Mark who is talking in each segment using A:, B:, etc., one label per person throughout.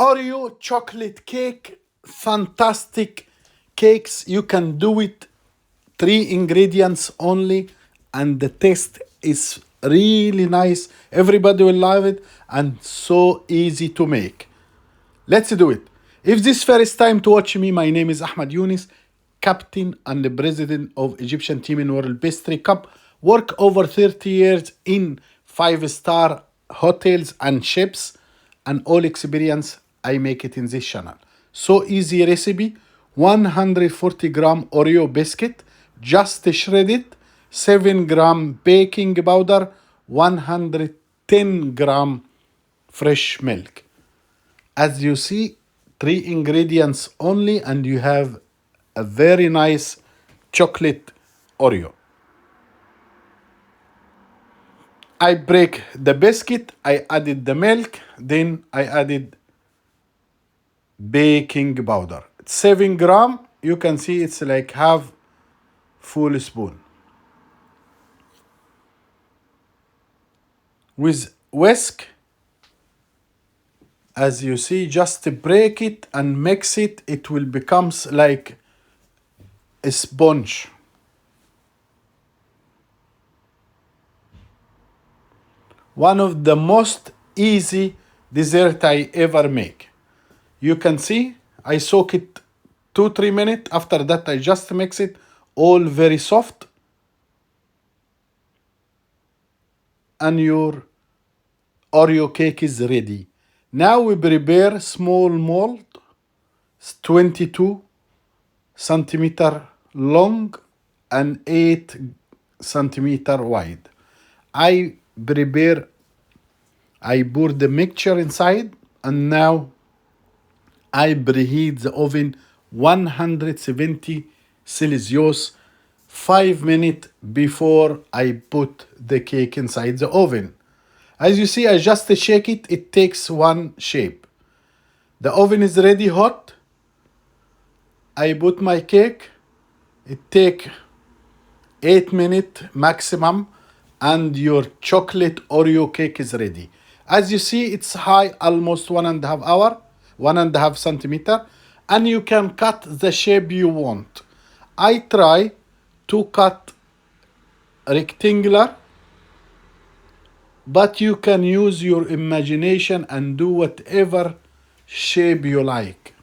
A: Oreo chocolate cake, fantastic cakes. You can do it 3 ingredients only, and the taste is really nice. Everybody will love it and so easy to make. Let's do it. If this first time to watch me, my name is Ahmed Younis, captain and the president of Egyptian team in World Pastry Cup. Work over 30 years in 5-star hotels and ships, and all experience I make it in this channel. So easy recipe: 140-gram Oreo biscuit, just shredded, 7-gram baking powder, 110-gram fresh milk. As you see, 3 ingredients only, and you have a very nice chocolate Oreo. I break the biscuit, I added the milk, then I added baking powder. 7 gram, you can see it's like half full spoon. With whisk, as you see, just break it and mix it. It will becomes like a sponge. One of the most easy dessert I ever make. You can see I soak it 2-3 minutes. After that, I just mix it all very soft. And your Oreo cake is ready. Now we prepare small mold, 22 centimeter long and 8 centimeter wide. I pour the mixture inside, and now I preheat the oven 170 Celsius 5 minutes before I put the cake inside the oven. As you see, I just shake it. It takes one shape. The oven is ready hot. I put my cake. It take 8 minutes maximum, and your chocolate Oreo cake is ready. As you see, it's high, almost 1.5 hour, 1.5 centimeter, and you can cut the shape you want. I try to cut rectangular, but you can use your imagination and do whatever shape you like.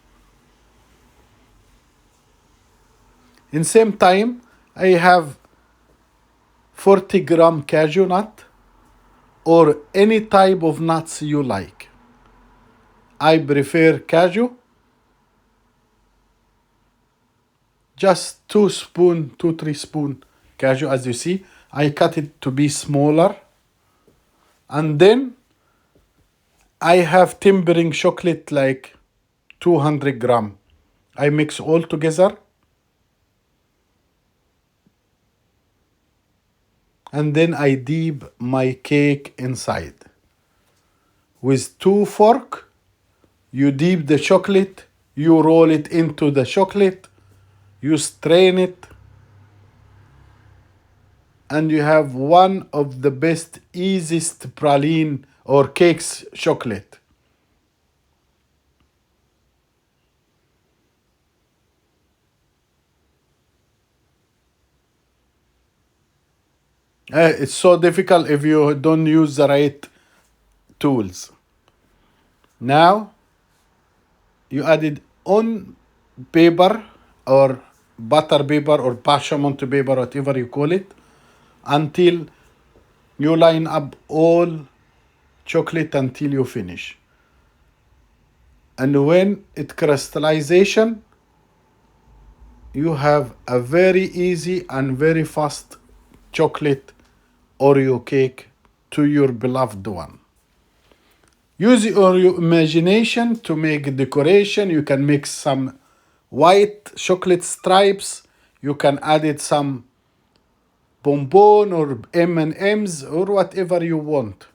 A: In same time, I have 40-gram cashew nut or any type of nuts you like. I prefer cashew. Just 2-3 spoon cashew. As you see, I cut it to be smaller. And then I have tempering chocolate like 200 gram. I mix all together. And then I dip my cake inside. With 2 forks, you dip the chocolate, you roll it into the chocolate, you strain it, and you have one of the best, easiest praline or cakes chocolate. It's so difficult if you don't use the right tools. Now, you added on paper or butter paper or parchment paper, whatever you call it, until you line up all chocolate until you finish. And when it crystallization, you have a very easy and very fast chocolate Oreo cake to your beloved one. Use your imagination to make decoration. You can mix some white chocolate stripes. You can add it some bonbon or M&Ms or whatever you want.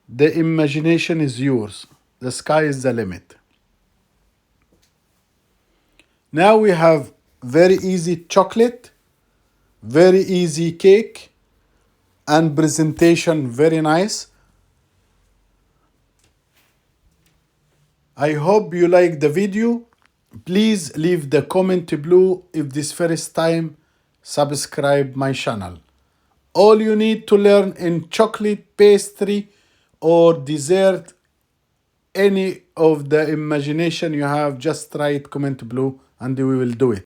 A: The imagination is yours. The sky is the limit. Now we have very easy chocolate, very easy cake, and presentation very nice. I hope you like the video. Please leave the comment below if this first time subscribe my channel. All you need to learn in chocolate pastry or dessert, any of the imagination you have, just write comment below and we will do it.